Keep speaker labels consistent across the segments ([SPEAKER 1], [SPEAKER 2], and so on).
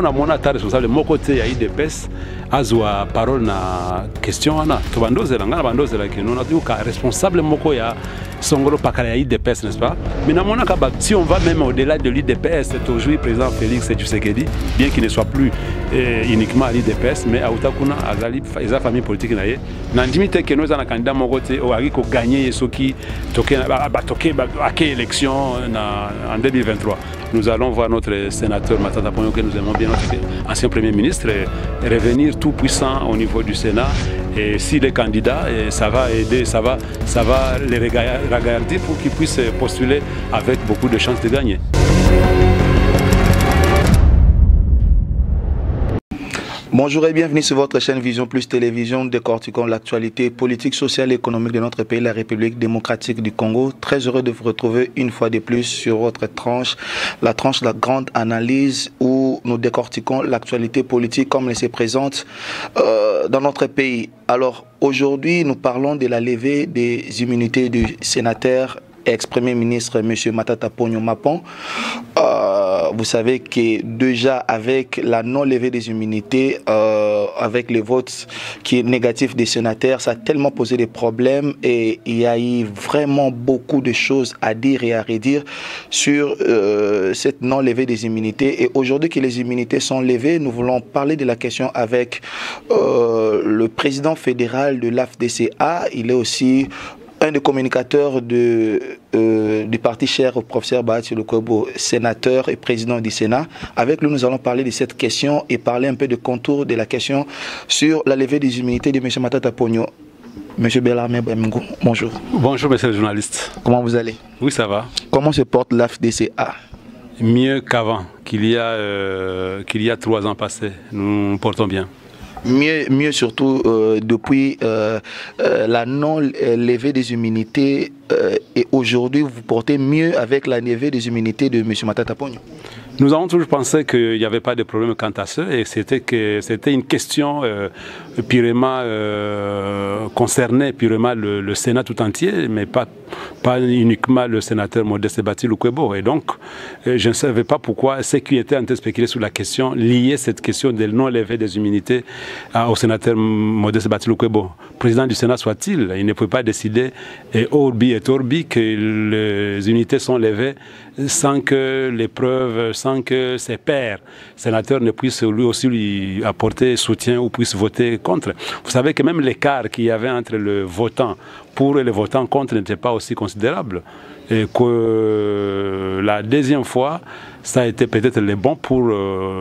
[SPEAKER 1] na mona ta responsable mon côté ya IDPS azwa parole na question ana to bandozela ngana bandozela que non atuka responsable moko ya Songolo Pakala ya IDPS, n'est-ce pas? Mais na mona ka si on va même au-delà de l'IDPS, c'est aujourd'hui président Félix Tshisekedi, bien qu'il ne soit plus uniquement à l'IDPS, mais à Outakuna azali eza famille politique na ye na ndimite que nous ana candidat moko te o ari ko gagner soki toke ba élection en 2023. Nous allons voir notre sénateur Matata Ponyo, que nous aimons bien, notre ancien Premier ministre, revenir tout puissant au niveau du Sénat. Et s'il est candidat, ça va aider, ça va les regarder pour qu'ils puissent postuler avec beaucoup de chances de gagner.
[SPEAKER 2] Bonjour et bienvenue sur votre chaîne Vision Plus Télévision, décortiquant l'actualité politique, sociale et économique de notre pays, la République démocratique du Congo. Très heureux de vous retrouver une fois de plus sur votre tranche, la grande analyse où nous décortiquons l'actualité politique comme elle se présente dans notre pays. Alors aujourd'hui, nous parlons de la levée des immunités du sénateur ex-premier ministre M. Matata Ponyo Mapon. Vous savez que déjà avec la non-levée des immunités, avec le vote qui est négatif des sénateurs, ça a tellement posé des problèmes et il y a eu vraiment beaucoup de choses à dire et à redire sur cette non-levée des immunités. Et aujourd'hui que les immunités sont levées, nous voulons parler de la question avec le président fédéral de l'AFDCA. Il est aussi un des communicateurs du parti cher au professeur Bahati Lukwebo, sénateur et président du Sénat. Avec lui, nous allons parler de cette question et parler un peu de contour de la question sur la levée des immunités de M. Matata Ponyo. Monsieur Bellarmé Bemgo, bonjour. Bonjour, monsieur le journaliste. Comment vous allez? Oui, ça va. Comment se porte l'AFDCA?
[SPEAKER 1] Mieux qu'avant, qu'il y a 3 ans passés. Nous nous portons bien.
[SPEAKER 2] Mieux surtout depuis la non-levée des immunités et aujourd'hui vous portez mieux avec la levée des immunités de M. Matata Ponyo.
[SPEAKER 1] Nous avons toujours pensé qu'il n'y avait pas de problème quant à ça et c'était une question purement concernait purement le Sénat tout entier, mais pas uniquement le sénateur Modeste Bahati Lukwebo. Et donc, je ne savais pas pourquoi ceux qui étaient en train de spéculer sur la question liaient cette question de non-levée des immunités au sénateur Modeste Bahati Lukwebo. Président du Sénat soit-il, il ne peut pas décider orbi et torbi que les unités sont levées sans que les preuves, sans que ses pairs sénateurs ne puissent lui aussi lui apporter soutien ou puissent voter contre. Vous savez que même l'écart qu'il y avait entre le votant pour et le votant contre n'était pas aussi considérable. Et que la deuxième fois, ça a été peut-être le bon pour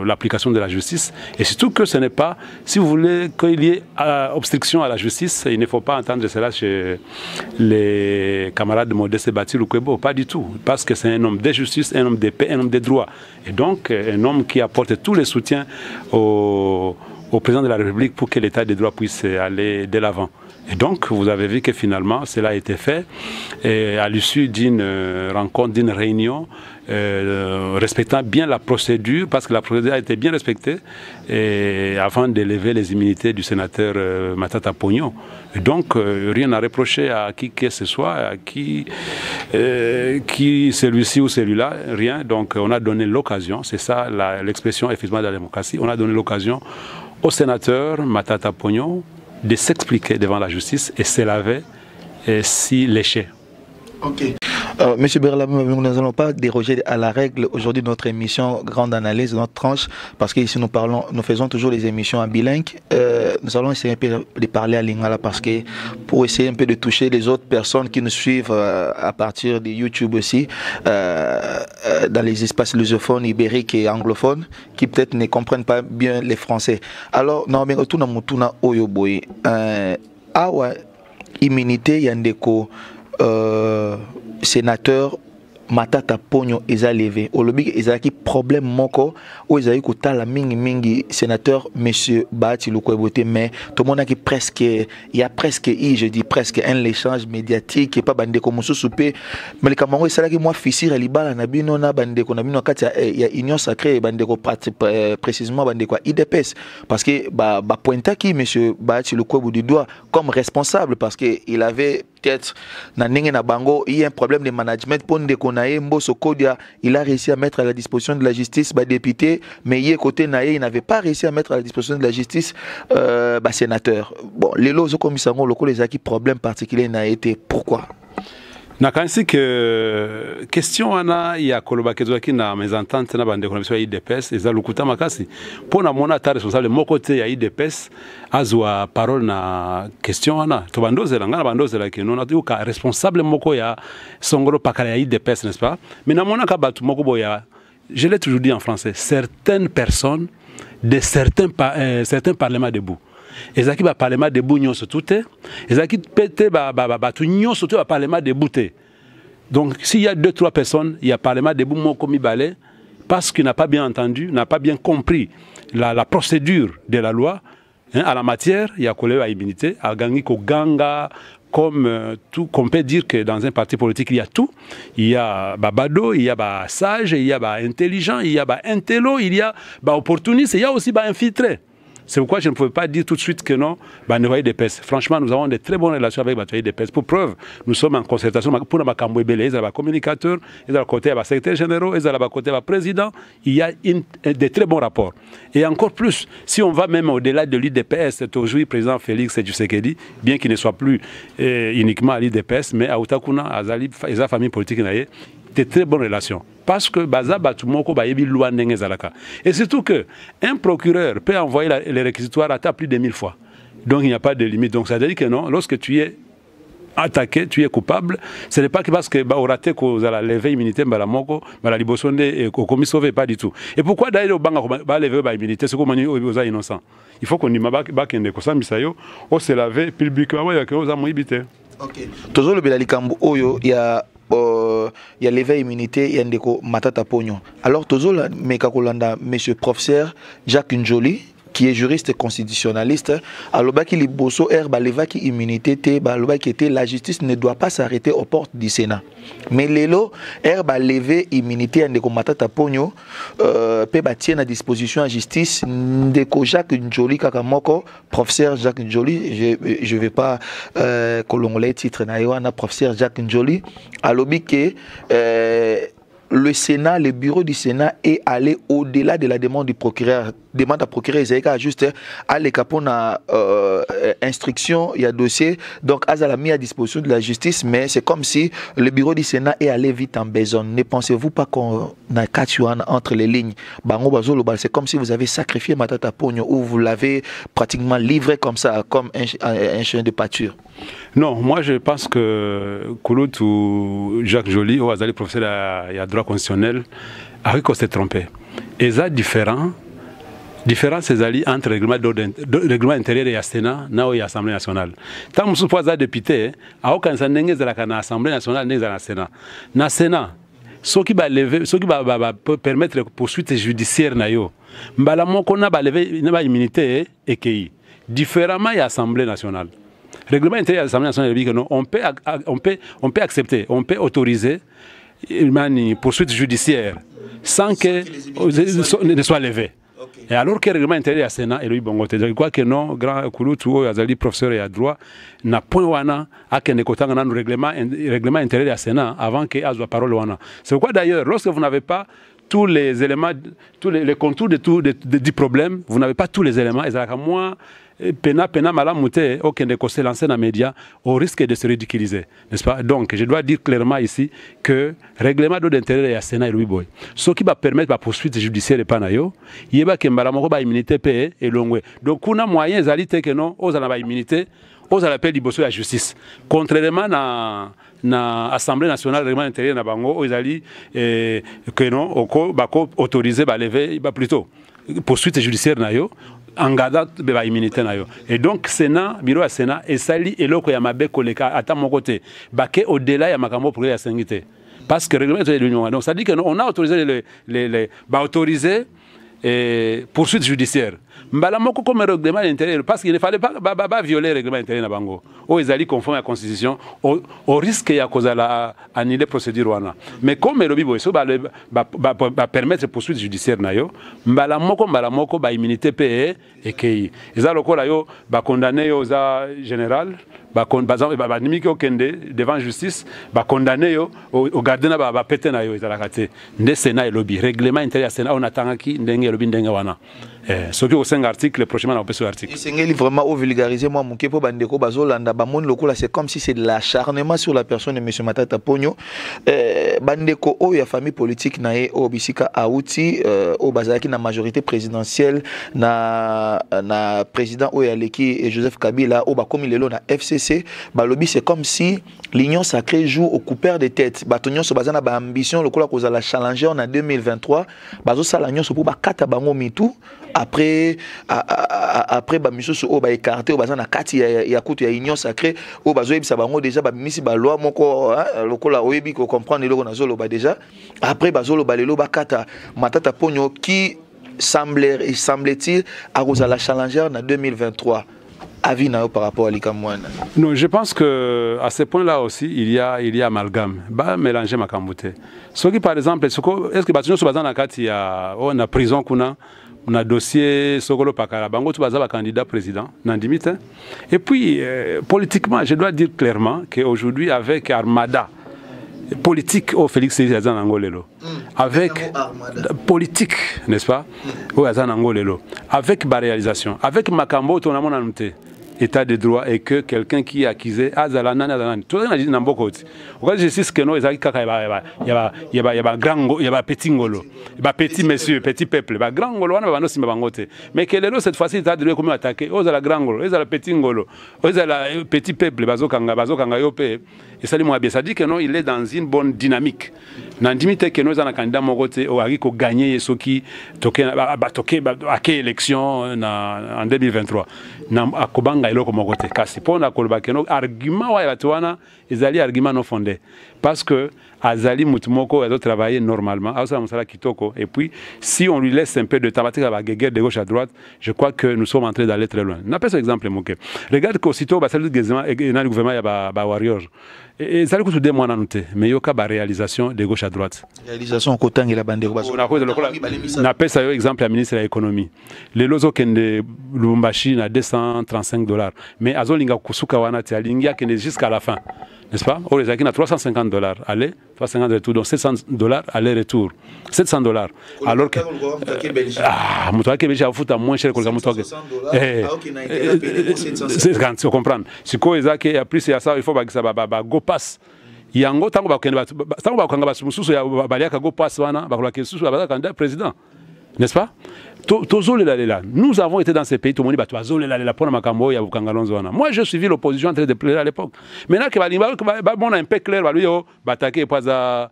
[SPEAKER 1] l'application de la justice. Et surtout que ce n'est pas, si vous voulez qu'il y ait obstruction à la justice, il ne faut pas entendre cela chez les camarades de Modeste Bahati Lukwebo, pas du tout. Parce que c'est un homme de justice, un homme de paix, un homme de droit. Et donc, un homme qui apporte tous les soutiens au président de la République pour que l'état de droit puisse aller de l'avant. Et donc, vous avez vu que finalement, cela a été fait et à l'issue d'une rencontre, d'une réunion, respectant bien la procédure, parce que la procédure a été bien respectée, et avant de lever les immunités du sénateur Matata Ponyo. Et donc, rien à reprocher à qui que ce soit, à qui celui-ci ou celui-là, rien. Donc, on a donné l'occasion, c'est ça l'expression effectivement de la démocratie, on a donné l'occasion au sénateur Matata Ponyo de s'expliquer devant la justice et se laver si léché.
[SPEAKER 2] Ok. Monsieur Berlamé, nous n'allons pas déroger à la règle aujourd'hui de notre émission Grande Analyse, notre tranche, parce qu'ici nous faisons toujours les émissions en bilingue. Nous allons essayer un peu de parler à Lingala parce que pour essayer un peu de toucher les autres personnes qui nous suivent à partir de YouTube aussi, dans les espaces lusophones, ibériques et anglophones, qui peut-être ne comprennent pas bien les Français. Alors, non, mais tout na oyoboy, awa immunité yandeko. Sénateur Matata Ponyo eza levé. Au lobby ezaki problème moko ou ezaki kutala mingi sénateur monsieur Bahati Lukwebo mais tout le monde qui presque il y a presque je dis presque un échange médiatique et pas bande comme soupé mais le Cameroun c'est là que moi fissir libala na bino na bande ko na bino kati ya union sacrée bande ko précisément bande ko IDPS parce que ba pointa qui monsieur Bahati Lukwebo du doigt comme responsable parce que il avait peut-être na bango il y a un problème de management pour Ndekonaye Mbosso Kodia, il a réussi à mettre à la disposition de la justice député, mais il côté naé il n'avait pas réussi à mettre à la disposition de la justice sénateur. Bon, les lots comme ça les acquis problème particulier n'a été pourquoi?
[SPEAKER 1] Nakansi que question ana ya koloba kezwaki na mezantante na bande konamiso ya IDPS eza lukuta makasi pona mona ta responsable moko te ya IDPS azwa parole na question ana to bandozela ngana bandozela ke non atu ka responsable moko ya songolo pakala ya IDPS, n'est-ce pas? Mais na mona ka batu moko boya, je l'ai toujours dit en français, certaines personnes de certains parlements debout. Ezaki ba parlement debout nyonso touté, ezaki pété ba tu nyonso touté ba parlement debout. Donc s'il y a 2-3 personnes, il y a parlement debout moko mibale parce qu'il n'a pas bien entendu, n'a pas bien compris la procédure de la loi hein, à la matière, il y a collé à immunité, à gangi ko ganga comme tout qu'on peut dire que dans un parti politique il y a tout, il y a babado, il y a sage, il y a intelligent, il y a intello, il y a opportuniste, il y a aussi infiltré. C'est pourquoi je ne pouvais pas dire tout de suite que non, Noailles des PES. Franchement, nous avons de très bonnes relations avec Noailles des PES. Pour preuve, nous sommes en concertation pour la Cambouébélé, ils ont un communicateur, ils ont à côté un secrétaire général, ils ont à côté un président. Il y a de très bons rapports. Et encore plus, si on va même au-delà de l'IDPS, c'est aujourd'hui le président Félix Tshisekedi, bien qu'il ne soit plus uniquement à l'IDPS, mais à Outakuna, à Zali, et sa famille politique, de très bonnes relations. Parce que et surtout que un procureur peut envoyer les réquisitoires à plus de 1000 fois. Donc il n'y a pas de limite. Donc ça veut dire que non, lorsque tu es attaqué, tu es coupable, ce n'est pas que parce que au raté qu'on a levé l'immunité, la libération et qu'on ne sauve pas du tout. Et pourquoi d'ailleurs on lever l'immunité, c'est comme on est innocent. Il faut qu'on y mette on se lave publiquement, il y a que aux immunité.
[SPEAKER 2] Ok. Toujours le Belalikambo, il y a l'éveil immunité, il y a ndeko matata pognon. Alors toujours mekakolanda monsieur professeur Jacques Njoli qui est juriste constitutionnaliste, alors qui li bosso l'éveil immunité était la justice ne doit pas s'arrêter aux portes du Sénat. Mais l'élo l'éveil immunité ndeko matata pognon peut bâtir à disposition à justice ndeko Jacques Njoli kakamoko professeur Jacques Njoli, je vais pas colonler titre na yoana professeur Jacques Njoli alors que le Sénat, le bureau du Sénat est allé au-delà de la demande du procureur. Demande à procureur, ils ont juste à l'écapona instruction, il y a dossier, donc Azal a mis à disposition de la justice, mais c'est comme si le bureau du Sénat est allé vite en besogne. Ne pensez-vous pas qu'on a Katuan entre les lignes? C'est comme si vous avez sacrifié Matata Pogno ou vous l'avez pratiquement livré comme ça, comme un chien de pâture.
[SPEAKER 1] Non, moi je pense que Koulout ou Jacques Joly, ou Azali professeur il y a droit constitutionnel, a vu qu'on s'est trompé. Et ça différent c'est entre le règlement intérieur et le Sénat et l'Assemblée nationale. Tant que nous sommes députés, à aucun moment nous sommes l'Assemblée nationale et le Sénat. Dans le Sénat, ce qui va permettre la poursuite judiciaire, nous avons levé l'immunité et qui différemment à l'Assemblée nationale. Le règlement intérieur de l'Assemblée nationale dit que non, on peut accepter, on peut autoriser une poursuite judiciaire sans qu'elle ne soit levée. Et alors que le règlement intérieur du Sénat est lui bon côté. Je crois que non, grand Kouloutou, Azali professeur et à droit, n'a point wana à qu'un écoutant dans le règlement intérieur du Sénat avant qu'il ait la parole wana. C'est pourquoi d'ailleurs, lorsque vous n'avez pas tous les éléments, tous les contours du problème, vous n'avez pas tous les éléments, et ça moins pena malamouté, aucun des conseils lancés dans les médias, au risque de se ridiculiser, n'est-ce pas? Donc, je dois dire clairement ici que le règlement d'intérêt est à Sénat et Louis Boy. Ce qui va permettre la poursuite judiciaire de Panayo, il y a que Mbalamoko va immunité payée et longue. Donc, on a moyen d'alité que non, aux a immunité, aux appels du la justice. Contrairement à l'Assemblée nationale, le règlement intérieur na bango, aux ali que non, autorisé à lever, plutôt poursuite judiciaire nayo. En gardant la immunité. Et donc, Sénat, bureau à Sénat, et sali et l'autre, il y a ma bec à mon côté. Baké au-delà, il y a ma camo pour la singité. Parce que le règlement de l'Union. Donc, ça dit qu'on a autorisé autoriser poursuite judiciaire. Mbalamoko comme règlement intérieur, parce qu'il ne fallait pas violer le règlement intérieur. Ou ils allaient conforme à la Constitution, au risque qu'il y a annuler la procédure. Mais comme le Bibo va permettre poursuite judiciaire, Mbalamoko immunité payée et qui ils ont condamné aux général, banimiki okende devant justice condamné yo au gardena pété na yo ezalaka te nde Sénat elobi règlement intérieur ya Sénat on atangaki ndenge elobi ndenge wana soki au 5 article prochainement na opération article
[SPEAKER 2] isengeli vraiment au vulgariser moi mon kepo bandeko bazolanda bamoni lokola c'est comme si c'est de l'acharnement sur la personne de monsieur Matata Ponyo bandeko o ya famille politique na ye o bisika auti o bazalaki na majorité présidentielle na président o ya leki et Joseph Kabila o bakomi lelo na FCC balobi c'est comme si l'union sacrée joue au coupeur de tête batonyo so bazana ba ambition lokola kozala challenger en 2023 bazo sala nyonso pour bakata bango mitu après ba misoso o ba écarté o bazana kati ya kutu ya union sacrée o bazo yebisa bango déjà ba misi ba loi moko lokola oyebi ko comprendre loko na zolo ba déjà après bazolo balelo bakata Matata Ponyo qui semble-t-il à la challenger en 2023. Avis par rapport à l'Ikamouane.
[SPEAKER 1] Non, je pense que à ce point-là aussi, il y a amalgame. Bah, mélanger ma cambouté. Ce qui, par exemple, est-ce que Batunyo Soubazan a il y a une prison qu'on a dossier Sogolo Pakara, Bango Toubaza candidat président, Nandimite. Et puis, politiquement, je dois dire clairement qu'aujourd'hui, avec Armada, politique au Félix Azan Angolelo, avec politique, n'est-ce pas, au Azan Angolelo, avec ma réalisation, avec Makambo, ton amon annoté. État de droit et que quelqu'un qui est accusé azalana tout le monde dit n'importe quoi. Quand je sais que nous il y a grand il y a petit ngolo il y a petit monsieur petit peuple il grand ngolo on va nous simba bangote mais que les cette fois-ci état de droit comment attaquer aux la grand ngolo aux la petit ngolo aux la petit peuple bazokanga yope et ça lui moi bien ça dit que non il est dans une bonne dynamique n'andimite que nous en candidat mogote au ariko gagner ce qui toqué à quelle élection en 2023 na akobanga eloko mogote kasi pona kolba keno argument wa batwana ezali argument non fondé parce que azali mutumoko a travailler normalement a musala kitoko et puis si on lui laisse un peu de temps à guerre de gauche à droite je crois que nous sommes en train d'aller très loin n'a pas cet exemple moke regarde qu'aussitôt ba salut gouvernement et na gouvernement ya ba warrior et ça tout deux mois noté mais yoka ba réalisation de gauche à droite
[SPEAKER 2] réalisation kotangi la bandeko baso
[SPEAKER 1] na pesa yo exemple ya ministre de l'économie les lozo kende Lubumbashi na $235 mais azolinga kusuka wana ti alingia kende jusqu'à la fin n'est-ce pas au les akina $350 aller 350 retour donc $700 aller retour $700 alors que mutoake becha afuta moins cher que mutoake c'est quand tu comprends si ko ezake a plus ya ça il faut ba go pass yango tango ba kende tango ba kanga basusu ya baliaka go pass wana ba kolaka susu ba candidat président n'est-ce pas? Nous avons été dans ces pays, tout le monde dit moi, je suivi l'opposition en train de pleurer à l'époque. Maintenant que on a un peu clair, attaquer pour un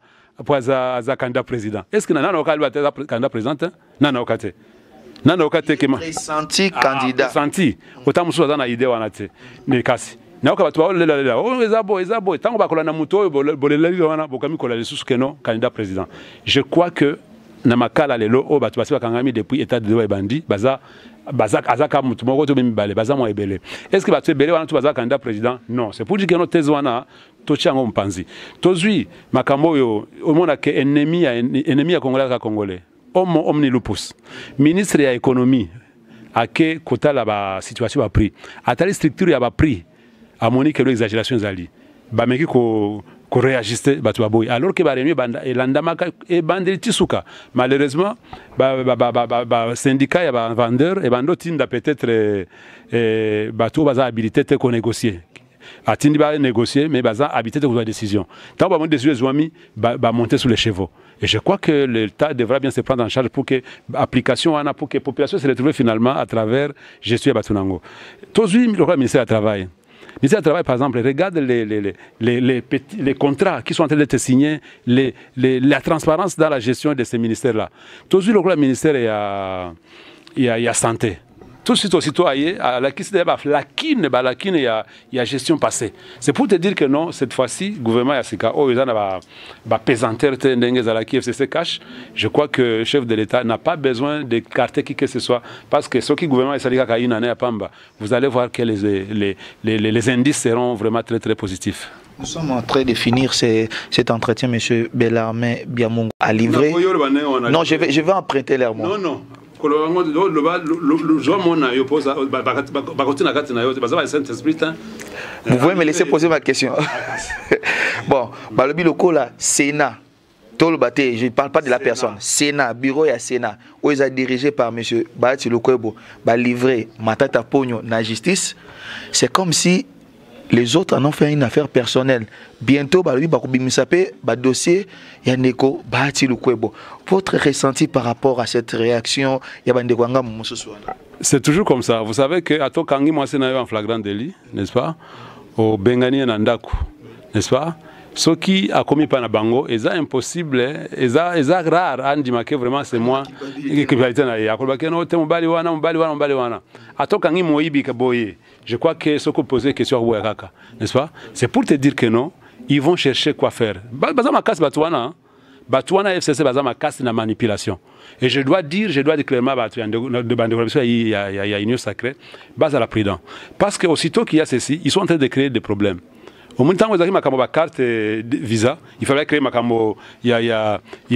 [SPEAKER 1] candidat président. Est-ce que Nana Okal va être candidat président? Nana Okate. Nana Okate qui m'a
[SPEAKER 2] senti candidat.
[SPEAKER 1] Senti. Autant que dans l'idée, on a été. Mais casse. Na ko batwa lela oh ezabo tango bakola na muto boleleli wana bokami kola lesusu keno candidat président. Je crois que na makala lelo o batu basi bakangami depuis état de droit bandi baza azaka mutu moko to mibale baza mo ebele est-ce que batu ebele wana to baza candidat président non c'est pour dire que no tezo wana to chango mpanzi tozwi makambo yo omona ke ennemi ya congolais omni lupus ministre ya économie ake kota la ba situation ba prix atali structure ya ba prix a monique l'exagération zali ba meki ko réajuster batu baboy alors que ba réunion banda et landamaka et bandeli tisuka malheureusement ba syndicat ya ba vendeur et bando tinda peut-être batu baza habilité te ko négocier atindi ba négocier mais baza habilité te ko décision tant ba mon décision zoami ba monter sur les chevaux et je crois que l'État devra bien se prendre en charge pour que l'application pour que la population se retrouve finalement à travers gestion ya batunango tozui le ministère du travail. Le ministère du Travail, par exemple, regarde les contrats qui sont en train d'être signés, la transparence dans la gestion de ces ministères-là. Tout le ministère il y a santé. Tout de suite, aussitôt, il y a la gestion passée. C'est pour te dire que non, cette fois-ci, le gouvernement va pesanter FCC cash. Je crois que le chef de l'État n'a pas besoin d'écarter qui que ce soit. Parce que ce qui le gouvernement est Pamba, vous allez voir que les indices seront vraiment très très positifs.
[SPEAKER 2] Nous sommes en train de finir cet entretien, M. Bellarmin Biamungu, à livrer. Non, je vais emprunter l'air.
[SPEAKER 1] Non, non.
[SPEAKER 2] Vous pouvez me laisser poser ma question. Bon, le loco là, Sénat. Je ne parle pas de la personne. Sénat, bureau et Sénat, où ils sont dirigés par M. Bahati Lukwebo, livré Matata Pogno dans la justice. C'est comme si les autres en ont fait une affaire personnelle. Bientôt, dossier Yaneko Bahati Lukwebo. Votre ressenti par rapport à cette réaction?
[SPEAKER 1] C'est toujours comme ça. Vous savez que Ato Kangi moi c'est en flagrant délit, n'est-ce pas? Au Bengani Nandaku, n'est-ce pas? Ce qui a commis par Bango, c'est impossible, c'est rare, Andimake vraiment c'est moi qui vais être là. Je crois que ce que posait question Oueraka, n'est-ce pas? C'est pour te dire que non, ils vont chercher quoi faire. Batouana FCC bazama casse la manipulation. Et je dois dire clairement, il y a une sacrée, base à la prudence. Parce que aussitôt qu'il y a ceci, ils sont en train de créer des problèmes. Au même temps où ils ont ma carte visa, il fallait créer ma cambo. Il y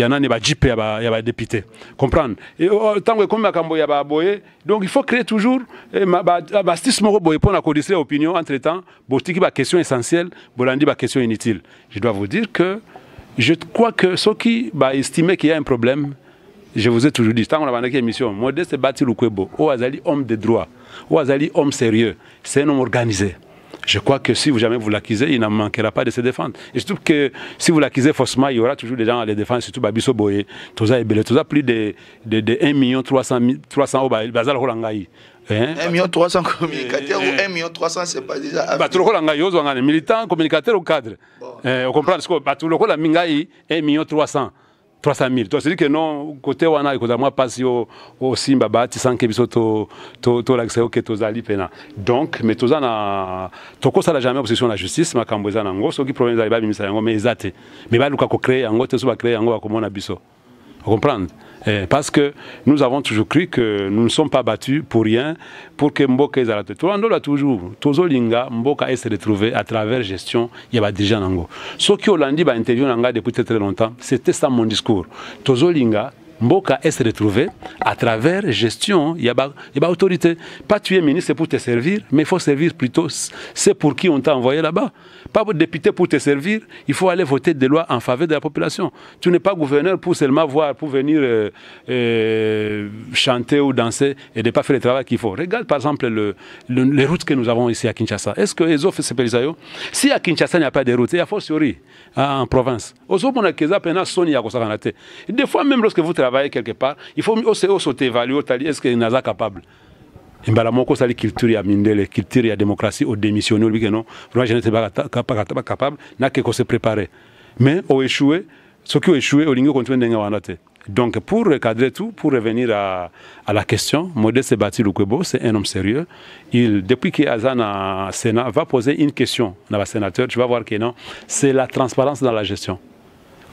[SPEAKER 1] en a des JP, il y a des députés. Comprendre. Et tant que comme ma cambo, il y a boye, donc il faut créer toujours ma stismo boye pour la codifier l'opinion. Entre temps, bostiki ba question essentielle, bolandi ba question inutile. Je dois vous dire que je crois que ceux qui estimaient qu'il y a un problème, je vous ai toujours dit, tant qu'on a une émission, Modeste Bahati Lukwebo, Ouazali homme de droit, Ouazali homme sérieux, c'est un homme organisé. Je crois que si jamais vous l'accusez, il n'en manquera pas de se défendre. Et surtout que si vous l'accusez faussement, il y aura toujours des gens à les défendre, surtout Babiso Boye, Toza Ebele, Toza plus de 1 300 000 Bazal Holangaï.
[SPEAKER 2] 1 300 000 communicateurs ou 1 300 000, c'est pas déjà.
[SPEAKER 1] Tout le monde militant, communicateur ou cadre. On comprend ce que tout le monde a mingaï 1 300 000. C'est-à-dire que non, côté wana, côté moi, passe au Simba, tu sens que tu l'accès au Ketozali pena. Donc, mais tu as toko ça n'a jamais opposition à la justice, ma camboza nango, ce qui provient d'Aliba Bimisa yango, mais exact. Mais bah, Luka ko créer yango, tu vas créer yango comme on a biso. Vous comprenez? Parce que nous avons toujours cru que nous ne sommes pas battus pour rien, pour que Mboka ait arrêté. Tout le monde l'a toujours. Tozo Linga, Mboka ait se retrouvé à travers gestion, il y a des gens nango. Ce qui ont dit, interview nanga depuis très longtemps, c'était ça mon discours. Tozo Linga, Mboka est se retrouvé à travers gestion, il y a autorité. Pas tu es ministre pour te servir, mais il faut servir plutôt c'est pour qui on t'a envoyé là-bas. Pas député pour te servir, il faut aller voter des lois en faveur de la population. Tu n'es pas gouverneur pour seulement voir, pour venir chanter ou danser et de ne pas faire le travail qu'il faut. Regarde par exemple les routes que nous avons ici à Kinshasa. Est-ce que les offres se payent? Si à Kinshasa il n'y a pas de routes, il y a fortiori en province. Des fois même lorsque vous travaillez quelque part, il faut aussi évaluer est-ce qu'il est capable. Imbalamoko sali culture ya mindele, culture ya démocratie au démissionner lui que non, vraiment je n'étais pas capable, n'a que se préparer. Mais au échoué, ceux qui ont échoué au lingo continue d'engager. Donc pour recadrer tout, pour revenir à la question, Modeste Bahati Lukwebo, c'est un homme sérieux. Depuis qu'il est à Sénat, va poser une question à la sénateur, tu vas voir que non, c'est la transparence dans la gestion.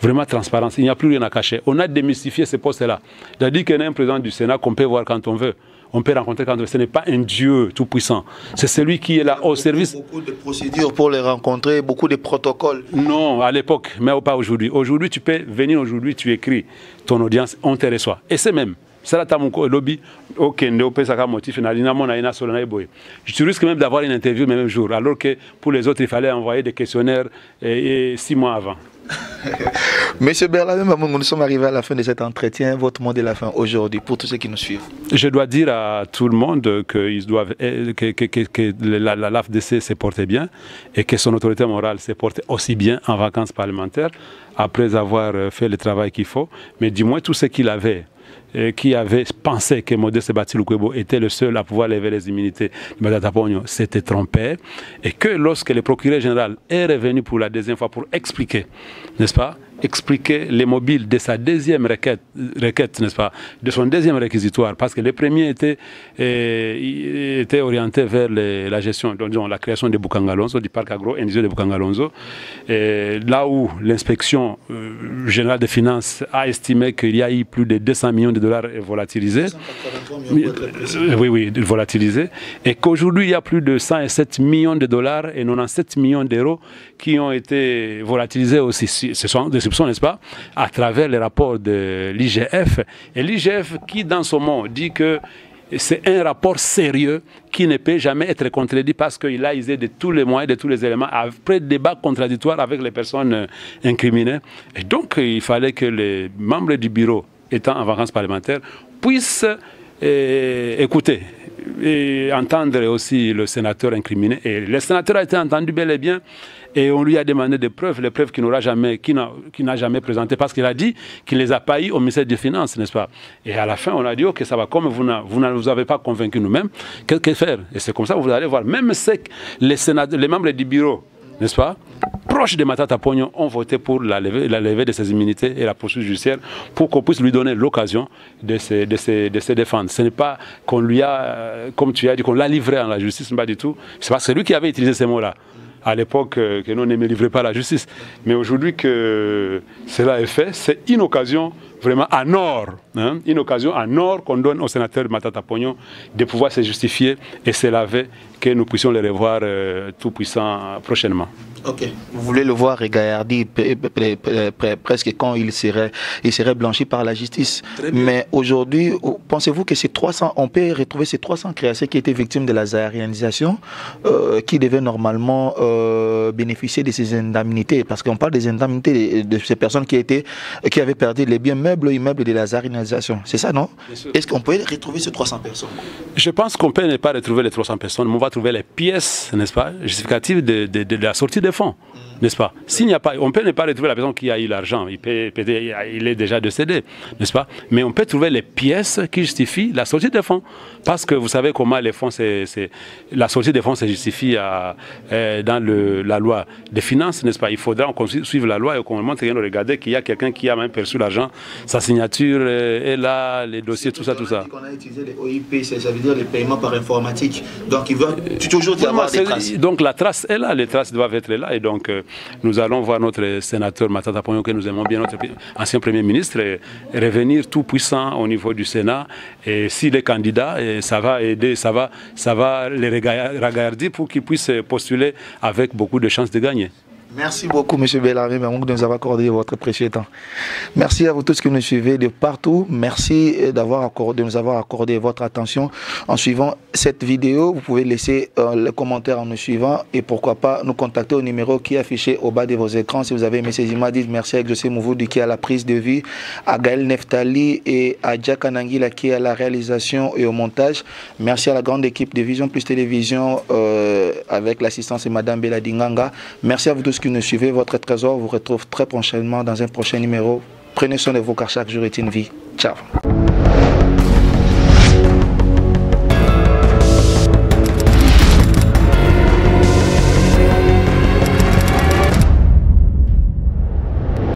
[SPEAKER 1] Vraiment transparence, il n'y a plus rien à cacher. On a démystifié ces postes-là. C'est-à-dire qu'il y a un président du Sénat qu'on peut voir quand on veut. On peut rencontrer quand on veut. Ce n'est pas un Dieu tout-puissant. C'est celui qui est là au service.
[SPEAKER 2] Beaucoup de procédures pour les rencontrer, beaucoup de protocoles.
[SPEAKER 1] Non, à l'époque, mais pas aujourd'hui. Aujourd'hui, tu peux venir aujourd'hui, tu écris ton audience, on te reçoit. Et c'est même. Tu risques même d'avoir une interview le même jour, alors que pour les autres, il fallait envoyer des questionnaires 6 mois avant.
[SPEAKER 2] Monsieur Berlin, nous sommes arrivés à la fin de cet entretien. Votre mot de la fin aujourd'hui pour tous ceux qui nous suivent.
[SPEAKER 1] Je dois dire à tout le monde que l'AFDC s'est porté bien et que son autorité morale s'est portée aussi bien en vacances parlementaires après avoir fait le travail qu'il faut. Mais du moins tout ce qu'il avait. Qui avait pensé que Modeste Bahati Lukwebo était le seul à pouvoir lever les immunités de Matata Pogno s'était trompé et que lorsque le procureur général est revenu pour la deuxième fois pour expliquer, n'est-ce pas, expliquer les mobiles de sa deuxième requête, n'est-ce pas, de son deuxième réquisitoire, parce que le premier était orienté vers la gestion, disons, la création de Bukangalonzo, du parc agro-industriel de Bukangalonzo, là où l'inspection générale des finances a estimé qu'il y a eu plus de 200 millions de dollars volatilisés, oui, volatilisés, et qu'aujourd'hui il y a plus de 107 millions de dollars et 97 millions d'euros qui ont été volatilisés aussi. Ce sont des soupçons, n'est-ce pas, à travers les rapports de l'IGF. Et l'IGF qui, dans son mot, dit que c'est un rapport sérieux qui ne peut jamais être contredit parce qu'il a usé de tous les moyens, de tous les éléments, après débat contradictoire avec les personnes incriminées. Et donc, il fallait que les membres du bureau, étant en vacances parlementaires, puissent écouter et entendre aussi le sénateur incriminé. Et le sénateur a été entendu bel et bien et on lui a demandé des preuves, les preuves qu'il n'a jamais présentées parce qu'il a dit qu'il ne les a pas eues au ministère des Finances, n'est-ce pas? Et à la fin, on a dit, ok, ça va, comme vous ne nous avez pas convaincu nous-mêmes, que faire? Et c'est comme ça que vous allez voir, même les membres du bureau, n'est-ce pas, proches de Matata Pognon, ont voté pour la levée de ses immunités et la poursuite judiciaire pour qu'on puisse lui donner l'occasion de se défendre. Ce n'est pas qu'on lui a, comme tu as dit, qu'on l'a livré à la justice, pas du tout. C'est pas celui qui avait utilisé ces mots-là à l'époque que nous ne me livrons pas à la justice. Mais aujourd'hui que cela est fait, c'est une occasion vraiment en or, hein, une occasion en or qu'on donne au sénateur Matata Pognon de pouvoir se justifier et se laver, que nous puissions le revoir tout puissant prochainement.
[SPEAKER 2] Ok. Vous voulez le voir regarder presque quand il serait blanchi par la justice. Mais aujourd'hui, pensez-vous que ces 300, on peut retrouver ces 300 créanciers qui étaient victimes de la zaïrianisation, qui devaient normalement bénéficier de ces indemnités? Parce qu'on parle des indemnités de ces personnes qui avaient perdu les biens meubles immeubles de la zaïrianisation. C'est ça, non? Est-ce qu'on peut retrouver ces 300 personnes? Je pense qu'on peut ne pas retrouver les 300 personnes, mais on va trouver les pièces, n'est-ce pas, justificatives de la sortie des fonds, n'est-ce pas? S'il n'y a pas, on peut ne pas retrouver la personne qui a eu l'argent, il est déjà décédé, n'est-ce pas? Mais on peut trouver les pièces qui justifient la sortie des fonds, parce que vous savez comment les fonds, la sortie des fonds se justifie dans la loi des finances, n'est-ce pas? Il faudra qu'on suive la loi et qu'on montre et regarder qu'il y a quelqu'un qui a même perçu l'argent, sa signature est là, les dossiers, tout ça, tout ça. On a utilisé les OIP, ça veut dire les paiements par informatique. Donc il va toujours y avoir des traces. Donc la trace est là, les traces doivent être là. Et donc nous allons voir notre sénateur Matata Pognon, que nous aimons bien, notre ancien Premier ministre, revenir tout puissant au niveau du Sénat. Et s'il est candidat, ça va aider, ça va les regarder pour qu'ils puissent postuler avec beaucoup de chances de gagner. Merci beaucoup, M. Bellarmé, de nous avoir accordé votre précieux temps. Merci à vous tous qui nous suivez de partout. Merci de nous avoir accordé votre attention. En suivant cette vidéo, vous pouvez laisser le commentaire en nous suivant et pourquoi pas nous contacter au numéro qui est affiché au bas de vos écrans. Si vous avez aimé ces images, dites merci à José Mouvoudi qui est à la prise de vue, à Gaël Neftali et à Jack Anangila qui est à la réalisation et au montage. Merci à la grande équipe de Vision Plus Télévision avec l'assistance de Mme Bella Dinganga. Merci à vous tous qui nous suivez. Votre trésor vous retrouve très prochainement dans un prochain numéro. Prenez soin de vous car chaque jour est une vie. Ciao.